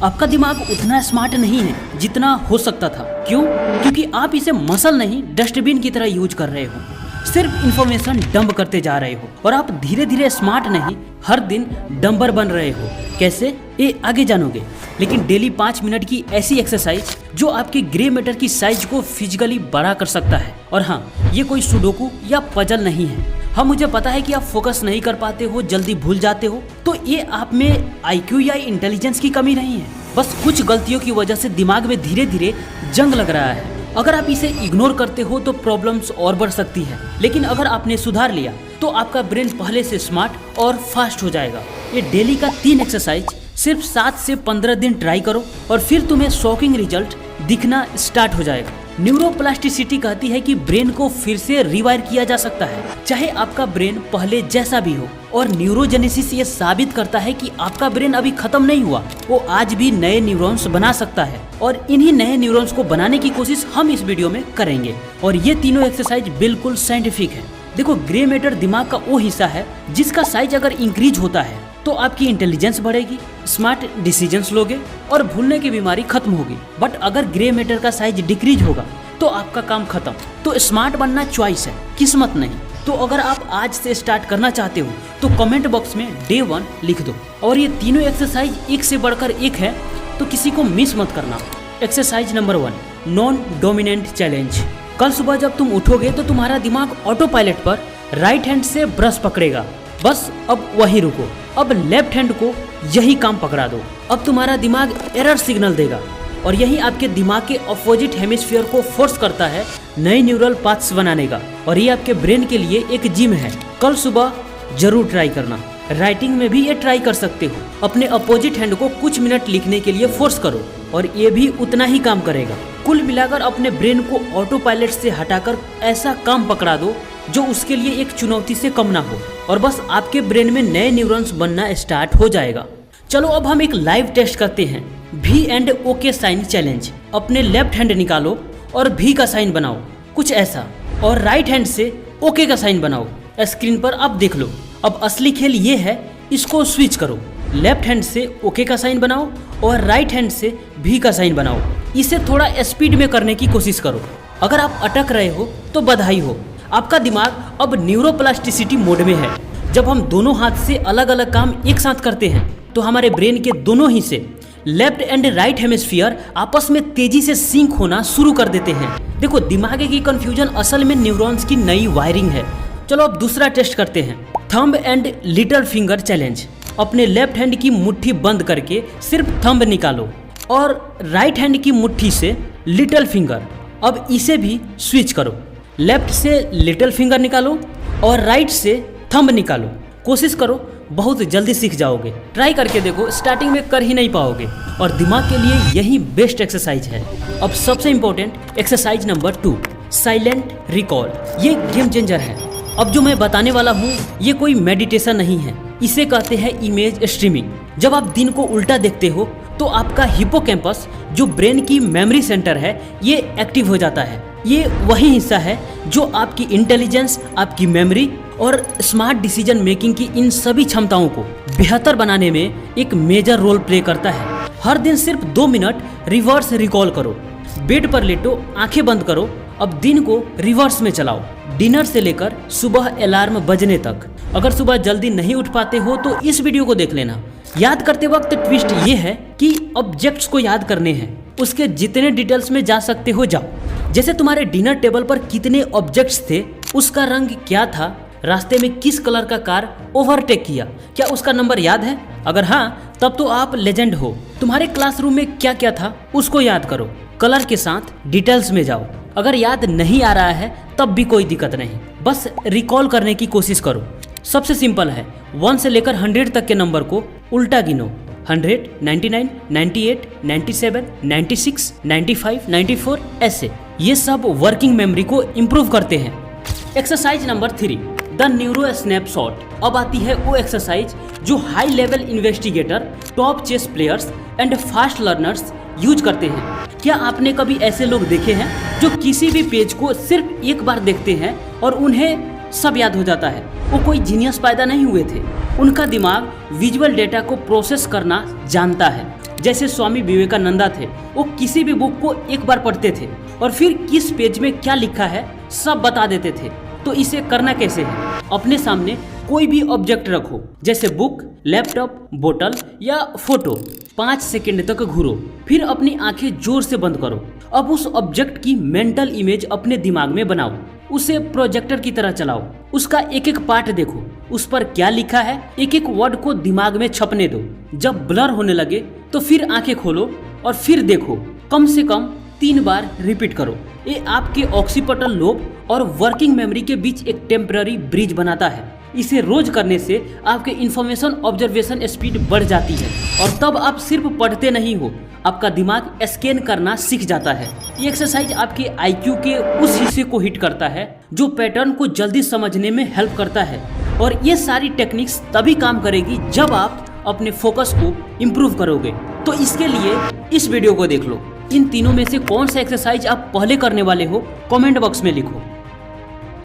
आपका दिमाग उतना स्मार्ट नहीं है जितना हो सकता था। क्यों? क्योंकि आप इसे मसल नहीं डस्टबिन की तरह यूज कर रहे हो, सिर्फ इंफॉर्मेशन डंप करते जा रहे हो और आप धीरे धीरे स्मार्ट नहीं हर दिन डंबर बन रहे हो। कैसे, ये आगे जानोगे। लेकिन डेली 5 मिनट की ऐसी एक्सरसाइज जो आपके ग्रे मैटर की साइज को फिजिकली बड़ा कर सकता है। और हाँ, ये कोई सुडोकू या पजल नहीं है। हाँ, मुझे पता है कि आप फोकस नहीं कर पाते हो, जल्दी भूल जाते हो, तो ये आप में IQ या इंटेलिजेंस की कमी नहीं है, बस कुछ गलतियों की वजह से दिमाग में धीरे धीरे जंग लग रहा है। अगर आप इसे इग्नोर करते हो तो प्रॉब्लम्स और बढ़ सकती है, लेकिन अगर आपने सुधार लिया तो आपका ब्रेन पहले से स्मार्ट और फास्ट हो जाएगा। ये डेली का 3 एक्सरसाइज सिर्फ 7 से 15 दिन ट्राई करो और फिर तुम्हें शॉकिंग रिजल्ट दिखना स्टार्ट हो जाएगा। न्यूरोप्लास्टिसिटी कहती है कि ब्रेन को फिर से रिवायर किया जा सकता है, चाहे आपका ब्रेन पहले जैसा भी हो। और न्यूरोजेनेसिस ये साबित करता है कि आपका ब्रेन अभी खत्म नहीं हुआ, वो आज भी नए न्यूरॉन्स बना सकता है और इन्हीं नए न्यूरॉन्स को बनाने की कोशिश हम इस वीडियो में करेंगे। और ये तीनों एक्सरसाइज बिल्कुल साइंटिफिक है। देखो, ग्रे मैटर दिमाग का वो हिस्सा है जिसका साइज अगर इंक्रीज होता है तो आपकी इंटेलिजेंस बढ़ेगी, स्मार्ट डिसीजंस लोगे और भूलने की बीमारी खत्म होगी। बट अगर ग्रे मैटर का साइज डिक्रीज होगा तो आपका काम खत्म। तो स्मार्ट बनना चॉइस है, किस्मत नहीं। तो अगर आप आज से स्टार्ट करना चाहते हो तो कमेंट बॉक्स में डे 1 लिख दो। और ये तीनों एक्सरसाइज एक से बढ़कर एक है, तो किसी को मिस मत करना। Exercise number 1, non dominant challenge. कल सुबह जब तुम उठोगे तो तुम्हारा दिमाग ऑटो पायलट पर राइट हैंड से ब्रश पकड़ेगा, बस अब वहीं रुको। अब लेफ्ट हैंड को यही काम पकड़ा दो। अब तुम्हारा दिमाग एरर सिग्नल देगा और यही आपके दिमाग के अपोजिट हेमिस्फीयर को फोर्स करता है नए न्यूरल पाथ्स बनाने का। और ये आपके ब्रेन के लिए एक जिम है। कल सुबह जरूर ट्राई करना। राइटिंग में भी ये ट्राई कर सकते हो। अपने अपोजिट हैंड को कुछ मिनट लिखने के लिए फोर्स करो और ये भी उतना ही काम करेगा। कुल मिलाकर अपने ब्रेन को ऑटो पायलट से हटाकर ऐसा काम पकड़ा दो जो उसके लिए एक चुनौती से कम ना हो और बस आपके ब्रेन में नए न्यूरॉन्स बनना स्टार्ट हो जाएगा। चलो अब हम एक लाइव टेस्ट करते हैं। V एंड O के साइन चैलेंज। अपने लेफ्ट हैंड निकालो और V का साइन बनाओ, कुछ ऐसा, और राइट हैंड से OK का साइन बनाओ। स्क्रीन पर आप देख लो। अब असली खेल ये है, इसको स्विच करो। लेफ्ट हैंड से OK का साइन बनाओ और राइट हैंड से V का साइन बनाओ। इसे थोड़ा स्पीड में करने की कोशिश करो। अगर आप अटक रहे हो तो बधाई हो, आपका दिमाग अब न्यूरोप्लास्टिसिटी मोड में है। जब हम दोनों हाथ से अलग अलग काम एक साथ करते हैं तो हमारे ब्रेन के दोनों हिस्से लेफ्ट एंड राइट हेमिस्फीयर आपस में तेजी से सिंक होना शुरू कर देते हैं। देखो, दिमाग की कंफ्यूजन असल में न्यूरॉन्स की नई वायरिंग है। चलो अब दूसरा टेस्ट करते हैं। Thumb and little finger challenge. अपने लेफ्ट हैंड की मुट्ठी बंद करके सिर्फ थंब निकालो और राइट हैंड की मुट्ठी से लिटिल फिंगर। अब इसे भी स्विच करो। लेफ्ट से लिटिल फिंगर निकालो और राइट से थंब निकालो। कोशिश करो, बहुत जल्दी सीख जाओगे। ट्राई करके देखो, स्टार्टिंग में कर ही नहीं पाओगे और दिमाग के लिए यही बेस्ट एक्सरसाइज है। अब सबसे important exercise number 2, silent recall. ये गेम चेंजर है। अब जो मैं बताने वाला हूँ ये कोई मेडिटेशन नहीं है, इसे कहते हैं इमेज स्ट्रीमिंग। जब आप दिन को उल्टा देखते हो तो आपका हिप्पोकैम्पस, जो ब्रेन की मेमोरी सेंटर है, ये एक्टिव हो जाता है। ये वही हिस्सा है जो आपकी इंटेलिजेंस, आपकी मेमोरी और स्मार्ट डिसीजन मेकिंग की इन सभी क्षमताओं को बेहतर बनाने में एक मेजर रोल प्ले करता है। हर दिन सिर्फ 2 मिनट रिवर्स रिकॉल करो। बेड पर लेटो, आंखें बंद करो। अब दिन को रिवर्स में चलाओ, डिनर से लेकर सुबह अलार्म बजने तक। अगर सुबह जल्दी नहीं उठ पाते हो तो इस वीडियो को देख लेना। याद करते वक्त ट्विस्ट ये है कि ऑब्जेक्ट्स को याद करने हैं, उसके जितने डिटेल्स में जा सकते हो जाओ। जैसे तुम्हारे डिनर टेबल पर कितने ऑब्जेक्ट्स थे, उसका रंग क्या था, रास्ते में किस कलर का कार ओवरटेक किया, क्या उसका नंबर याद है? अगर हाँ, तब तो आप लेजेंड हो। तुम्हारे क्लासरूम में क्या क्या था उसको याद करो, कलर के साथ डिटेल्स में जाओ। अगर याद नहीं आ रहा है तब भी कोई दिक्कत नहीं, बस रिकॉल करने की कोशिश करो। सबसे सिंपल है, 1 से लेकर 100 तक के नंबर को उल्टा गिनो। 100, 99, 98, 97, 96, 95, 94, ऐसे। ये सब वर्किंग मेमोरी को इम्प्रूव करते हैं। Exercise number 3, the neuro snapshot. अब आती है वो एक्सरसाइज जो high level investigator, top chess players and fast learners use करते हैं। क्या आपने कभी ऐसे लोग देखे हैं जो किसी भी पेज को सिर्फ एक बार देखते हैं और उन्हें सब याद हो जाता है? वो कोई जीनियस पैदा नहीं हुए थे, उनका दिमाग विजुअल डेटा को प्रोसेस करना जानता है जैसे स्वामी विवेकानंदा थे, वो किसी भी बुक को एक बार पढ़ते थे और फिर किस पेज में क्या लिखा है सब बता देते थे। तो इसे करना कैसे है? अपने सामने कोई भी ऑब्जेक्ट रखो, जैसे बुक, लैपटॉप, बोतल या फोटो। 5 सेकंड तक घूरो, फिर अपनी आंखें जोर से बंद करो। अब उस ऑब्जेक्ट की मेंटल इमेज अपने दिमाग में बनाओ, उसे प्रोजेक्टर की तरह चलाओ, उसका एक एक पार्ट देखो, उस पर क्या लिखा है, एक एक वर्ड को दिमाग में छपने दो। जब ब्लर होने लगे तो फिर आंखें खोलो और फिर देखो। कम से कम 3 बार रिपीट करो। ये आपके ऑक्सीपिटल लोब और वर्किंग मेमोरी के बीच एक टेम्पररी ब्रिज बनाता है। इसे रोज करने से आपके इंफॉर्मेशन ऑब्जर्वेशन स्पीड बढ़ जाती है और तब आप सिर्फ पढ़ते नहीं हो, आपका दिमाग स्कैन करना सीख जाता है। ये एक्सरसाइज आपके IQ के उस हिस्से को हिट करता है जो पैटर्न को जल्दी समझने में हेल्प करता है। और ये सारी टेक्निक्स तभी काम करेगी जब आप अपने फोकस को इम्प्रूव करोगे। तो इसके लिए इस वीडियो को देख लो। इन तीनों में से कौन सा एक्सरसाइज आप पहले करने वाले हो, कमेंट बॉक्स में लिखो।